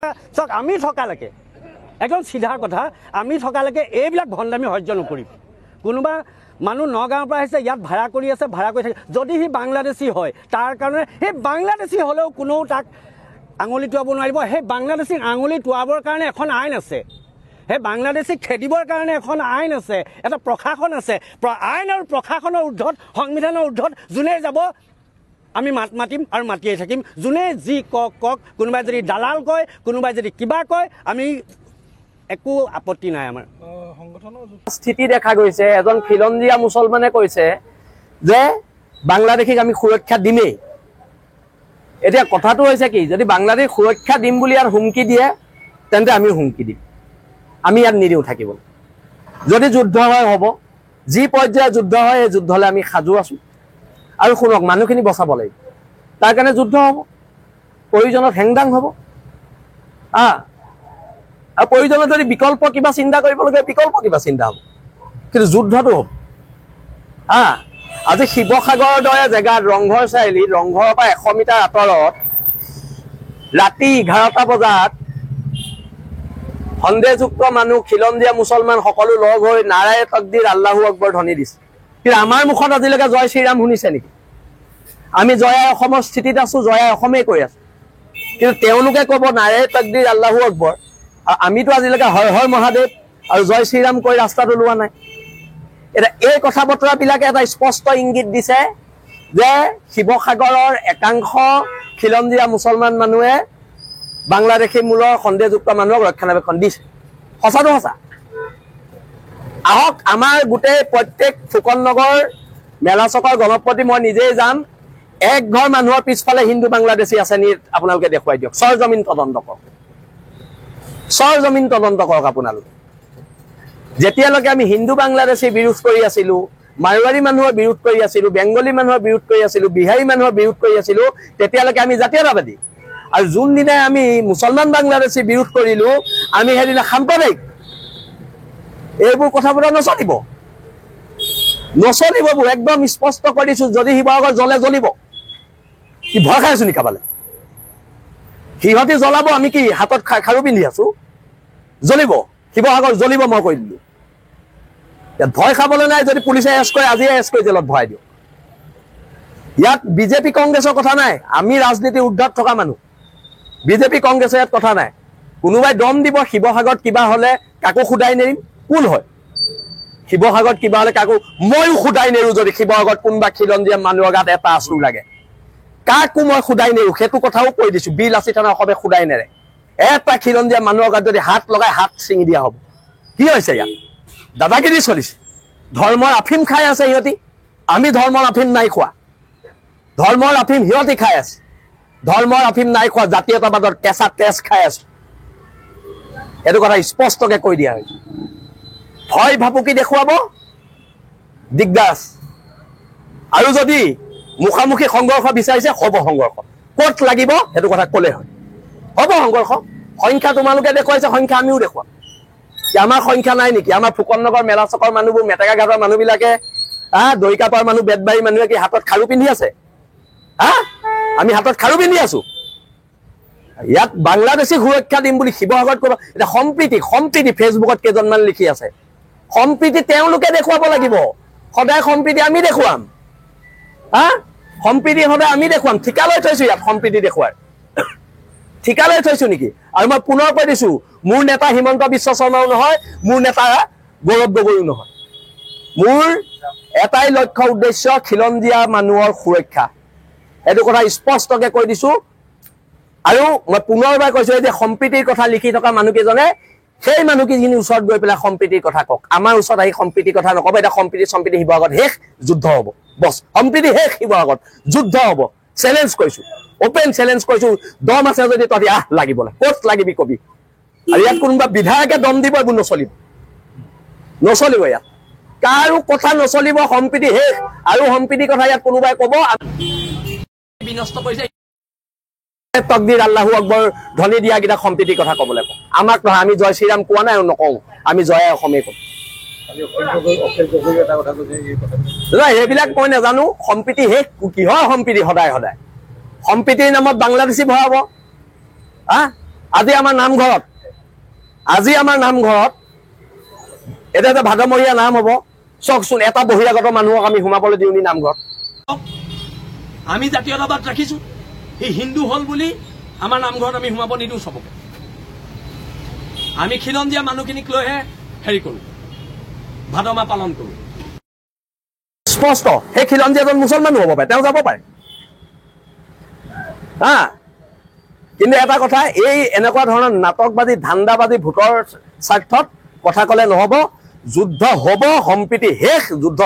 চাওক আমি থকালৈকে একদম চিধা কথা আমি থকালৈকে এইবিলাক ভণ্ডামি সহ্য নকৰিম কোনোবা মানুহ নগাঁৱৰ পৰা আহিছে ইয়াত ভাড়া কৰি আছে ভাড়া কৰি থাকে যদি সি বাংলাদেশী হয় তাৰ কাৰণে সেই বাংলাদেশী হ'লেও কোনেও তাক আঙুলি টুৱাব নোৱাৰিব সেই বাংলাদেশীক আঙুলি টুৱাবৰ কাৰণে এখন আইন আছে সেই বাংলাদেশীক খেদিবৰ কাৰণে এখন আইন আছে এটা প্ৰশাসন আছে আইন আৰু প্ৰশাসনৰ ঊৰ্ধত সংবিধানৰ ঊৰ্ধত যোনে যাব আমি মাতিম আৰু মাতিয়ে থাকিম যোনে যি কক কোনোবাই যদি দালাল কয় কোনোবাই যদি কিবা কয় আমি একো আপত্তি নাই আমাৰ সংগঠনৰ স্থিতি দেখা গৈছে এজন খিলঞ্জীয়া মুছলমানে কৈছে যে বাংলাদেশীক আমি সুৰক্ষা দিমেই এতিয়া কথাটো হৈছে কি যদি বাংলাদেশ সুৰক্ষা দিম বুলি আৰু হুমকি দিয়ে তেন্তে আমি হুমকি দিম আমি ইয়াত নিদিও থাকিব যদি যুদ্ধ হয় হ'ব যি পৰ্যায়ত যুদ্ধ হয় এই যুদ্ধলৈ আমি সাজু আছো আৰু শুনক মানুহখিনি বচাব লাগিব তাৰ কাৰণে যুদ্ধ হ'ব প্ৰয়োজনত হেংদাং হ'ব আৰু প্ৰয়োজনত যদি বিকল্প কিবা চিন্তা কৰিব লাগে বিকল্প কিবা চিন্তা হ'ব কিন্তু যুদ্ধটো হ'ব আজি শিৱসাগৰৰ দৰে জেগাত ৰংঘৰ চাৰিআলি ৰংঘৰৰ পৰা 100 মিটাৰ আঁতৰত ৰাতি 11টা বজাত সন্দেহযুক্ত মানুহ খিলঞ্জীয়া মুছলমান সকলো লগ হৈ নাৰায়ে তকদিৰ আল্লাহু আকবৰ ধ্বনি দিছে কিন্তু আমাৰ মুখত আজিলৈকে জয় শ্ৰীৰাম শুনিছে নেকি আমি জয় অসমৰ স্থিতিত আছো জয় অসমেই কৈ আছো কিন্তু তেওঁলোকে ক'ব নাৰায়ে তকদিৰ আল্লাহু আকবৰ আমিতো আজিলৈকে হৰ হৰ মহাদেৱ আৰু জয় শ্ৰীৰাম কৈ ৰাস্তাটো লোৱা নাই এটা এই কথা বতৰাবিলাকে এটা স্পষ্ট ইংগিত দিছে যে শিৱসাগৰৰ একাংশ খিলঞ্জীয়া মুছলমান মানুহে বাংলাদেশী মূলৰ সন্দেহযুক্ত মানুহক ৰক্ষণাবেক্ষণ দিছে সঁচাটো সঁচা আহক আমাৰ গোটেই প্ৰত্যেক ফুকন নগৰ মেলা চকৰ গণপতি মই নিজেই যাম এক ঘৰ মানুহৰ পিছফালে হিন্দু বাংলাদেশী আছে নি আপোনালোকে দেখুৱাই দিয়ক সৰজমিন তদন্ত কৰক আপোনালোকে যেতিয়ালৈকে আমি হিন্দু বাংলাদেশী বিৰোধ কৰি আছিলো মাৰোৱাৰী মানুহৰ বিৰোধ কৰি আছিলো বেংগলী মানুহৰ বিৰোধ কৰি আছিলো বিহাৰী মানুহৰ বিৰোধ কৰি আছিলো তেতিয়ালৈকে আমি জাতীয়তাবাদী আৰু যোনদিনাই আমি মুছলমান বাংলাদেশী বিৰোধ কৰিলো আমি সেইদিনা সাম্প্ৰদায়িক এইবোৰ কথাবোৰ নচলিব একদম স্পষ্ট কৰিছো যদি শিৱসাগৰ জ্বলে জ্বলিব কি ভয় খাই আছো নি কাবালে সিহঁতি জ্বলাব আমি কি হাতত খাৰু পিন্ধি আছো জ্বলিব শিৱসাগৰ জ্বলিব মই কৈ দিলো ভয় খাবলৈ নাই যদি পুলিচে এৰেষ্ট কৰে আজিয়ে এৰেষ্ট কৰি জেলত ভৰাই দিওঁ ইয়াত বিজেপি কংগ্ৰেছৰ কথা নাই আমি ৰাজনীতিৰ ঊৰ্ধত থকা মানুহ বিজেপি কংগ্ৰেছৰ ইয়াত কথা নাই কোনোবাই দম দিব শিৱসাগৰত কিবা হলে কাকো খুদাই নেৰিম কোন হয় শিৱসাগৰত কিবা হলে কাকো ময়ো খুদাই নেৰো যদি শিৱসাগৰত কোনোবা খিলঞ্জীয়া মানুহৰ গাত এটা আচুৰ লাগে কাকো মই খুদাই নেৰো সেইটো কথাও কৈ দিছো বিলাচী থানা অসমে খুদাই নেৰে এটা খিলঞ্জীয়া মানুহৰ গাত যদি হাত লগাই হাত ছিঙি দিয়া হ'ব কি হৈছে ইয়াত দাদাগিৰি চলিছে ধৰ্মৰ আফিম খাই আছে সিহঁতি আমি ধৰ্মৰ আফিম নাই খোৱা ধৰ্মৰ আফিম সিহঁতি খাই আছে ধৰ্মৰ আফিম নাই খোৱা জাতীয়তাবাদৰ কেঁচা তেজ খাই আছো এইটো কথা স্পষ্টকে কৈ দিয়া হৈছে ভয় ভাবুকি দেখুৱাব দিগদাৰ আছে আৰু যদি মুখামুখি সংঘৰ্ষ বিচাৰিছে হ'ব সংঘৰ্ষ ক'ত লাগিব সেইটো কথা ক'লে হয় হ'ব সংঘৰ্ষ সংখ্যা তোমালোকে দেখুৱাইছে সংখ্যা আমিও দেখুৱাম আমাৰ সংখ্যা নাই নেকি আমাৰ ফুকন নগৰ মেলা চকৰ মানুহবোৰ মেটেকা ঘাটৰ মানুহবিলাকে দৈকাপাৰ মানুহ বেদবাৰী মানুহে কি হাতত খাৰু পিন্ধি আছে আমি হাতত খাৰু পিন্ধি আছো ইয়াত বাংলাদেশী সুৰক্ষা দিম বুলি শিৱসাগৰত ক'ব এতিয়া সম্প্ৰীতি ফেচবুকত কেইজনমান লিখি আছে সম্প্ৰীতি তেওঁলোকে দেখুৱাব লাগিব সদায় সম্প্ৰীতি আমি দেখুৱাম সম্প্ৰীতি সদায় আমি দেখুৱাম ঠিকা লৈ থৈছো ইয়াত সম্প্ৰীতি দেখুৱাৰ ঠিকা লৈ থৈছো নেকি আৰু মই পুনৰ কৈ দিছো মোৰ নেতা হিমন্ত বিশ্ব শৰ্মাও নহয় মোৰ নেতা গৌৰৱ গগৈও নহয় মোৰ এটাই লক্ষ্য উদ্দেশ্য খিলঞ্জীয়া মানুহৰ সুৰক্ষা এইটো কথা স্পষ্টকে কৈ দিছো আৰু মই পুনৰবাৰ কৈছো যে সম্প্ৰীতিৰ কথা লিখি থকা মানুহকেইজনে সেই মানুহকেইজনী ওচৰত গৈ পেলাই সম্প্ৰীতিৰ কথা কওক আমাৰ ওচৰত আহি সম্প্ৰীতিৰ কথা নকব এটা সম্প্ৰীতি শিৱসাগৰত শেষ যুদ্ধ হ'ব বছ সম্প্ৰীতি শেষ শিৱসাগৰত যুদ্ধ হ'ব চেলেঞ্জ কৰিছো ওপেন চেলেঞ্জ কৰিছো দম আছে যদি তহঁতি লাগিবলৈ ক'ত লাগিবি কবি আৰু ইয়াত কোনোবা বিধায়কে দম দিব এইবোৰ নচলিব ইয়াত কাৰো কথা নচলিব সম্প্ৰীতি শেষ আৰু সম্প্ৰীতিৰ কথা ইয়াত কোনোবাই ক'ব বিনষ্ট কৰিছে তকদিৰ আল্লাহু আকবৰ ধ্বনি দিয়া কেইটা সম্প্ৰীতিৰ কথা ক'বলৈ কওঁ আমাক নহয় আমি জয় শ্ৰীৰাম কোৱা নাই আৰু নকওঁ আমি জয় অসমেই কওঁ সেইবিলাক মই নাজানো সম্প্ৰীতি শেষ কিহৰ সম্প্ৰীতি সদায় সম্প্ৰীতিৰ নামত বাংলাদেশী ভৰাব আজি আমাৰ নামঘৰত এতিয়া যে ভাদমহীয়া নাম হ'ব, চাওকচোন, এটা বহিৰাগত মানুহক আমি সোমাবলৈ দিওঁ নি নামঘৰত? আমি জাতীয়তাবাদ ৰাখিছো, সি হিন্দু হল বুলি আমাৰ নামঘৰত আমি সোমাব নিদিওঁ চবকে। আমি খিলঞ্জীয়া মানুহখিনিক লৈহে হেৰি কৰো, ভাদ মাহ পালন কৰো। স্পষ্ট, সেই খিলঞ্জীয়া এজন মুছলমানো হ'ব পাৰে, তেওঁ যাব পাৰে হা। কিন্তু এটা কথা, এই এনেকুৱা ধৰণৰ নাটকবাদী ধান্দাবাদী ভোটৰ স্বাৰ্থত কথা ক'লে নহ'ব। যুদ্ধ হ'ব, সম্প্ৰীতি শেষ, যুদ্ধ